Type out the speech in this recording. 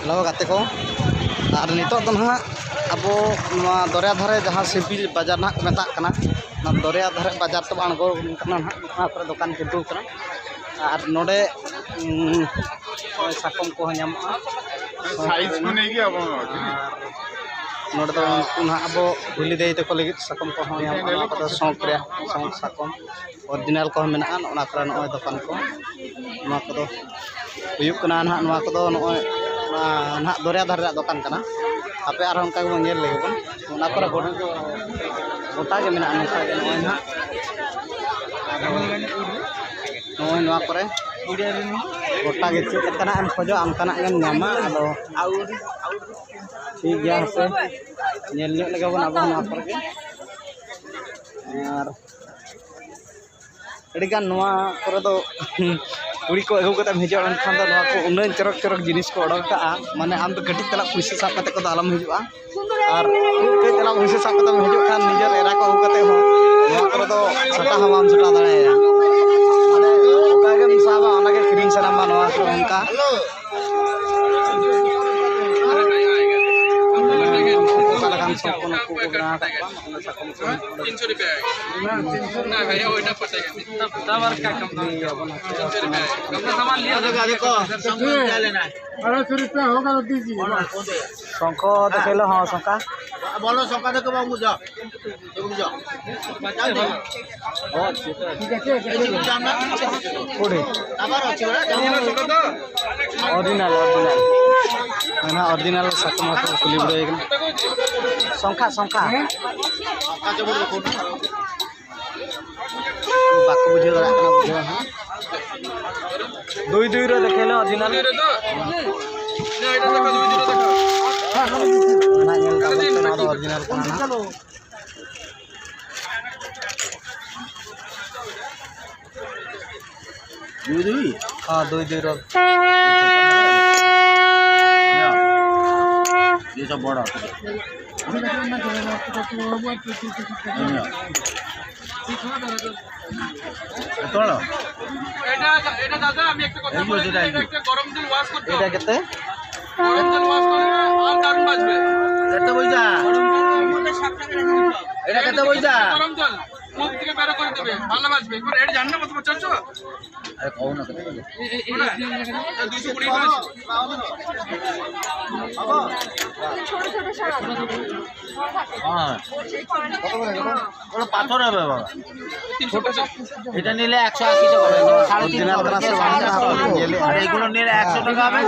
hello गाते को और नितो तो ना अब दरिया धारे जहाँ सिपिल बाजार ना मेता कना दरिया धारे बाजार तो आणगो कना ना दुकान चुटू कना और नोडे साकम को ᱧᱟᱢᱚᱜᱼᱟ साइज को नहीं कि अब नोडे तो ना अब भूली दे तक लगे साकम को ᱧᱟᱢᱚᱜᱼᱟ शौक रे शौक साकम ओरिजिनल को मेना ओना करे नय दुकान को ना को हुयुग कना ना नवा को नय ना दरिया धारे दुकान कना आपे आर उनका को नेल लेगे बन ओना पर गोटा के मेना नका के नय ना नय नवा करे गोटा के चेक कना एम खोजो आम कना गेम नामा आदो ठीक गया से नेल ᱧᱚᱜ लेगे बन अब नवा पर के और अड़ीगान नवा पर दो कुड़ी को अगू कते हिजो खान दो नवा को उन्नयन चरक चरक जिनिस को ऑर्डर का माने आम तो गटी तला पैसा साब कते को आलम हिजुआ और के तला पैसा साब कते हिजो खान निजर एरा को अगू कते हो नवा पर दो सटा हवाम सटा दाड़ाया माने ओकागे साबा ओनागे क्रीम सनामा नवा को उनका साकम को बना साकम 300 रुपया ना भैया ओइना पता है तब का कम 300 रुपया कम सामान लिया देखो सामान क्या लेना है 1800 रुपया होगा तो दीजिए शंको देखेलो हां शंका बोलो संका देखो बाबू जा जा ओ ठीक है जाना कोडे आबार अछि बड़ा ओरिजिनल ना ओरिजिनल साकम को कुली बड़े संखा संखा संका जब देखो बाको बुझे दरा कना बुझे हां दुई दुई रो देखेलो ओरिजिनल ना एटा देखो दुई दुई देखो ना नेल का ओरिजिनल कना ना दुई दुई हां दुई दुई रो ये सब बड़ा तोड़ो এটা এটা দাদা আমি একটা কথা বলি এটা একটা গরম জল ওয়াশ করতে এটা কেতে গরম জল ওয়াশ করলে আর কারণ বাঁচবে कते পয়সা এটা কত পয়সা গরম জল মুখ থেকে বের করে দেবে ভালো বাঁচবে একবার এটা জান না কত চলছো अरे कहो ना कते 220 টাকা हां ওটা পাথর হবে বাবা এটা নিলে 180 টাকা হবে 350 টাকা আর এগুলো নিলে 100 টাকা হবে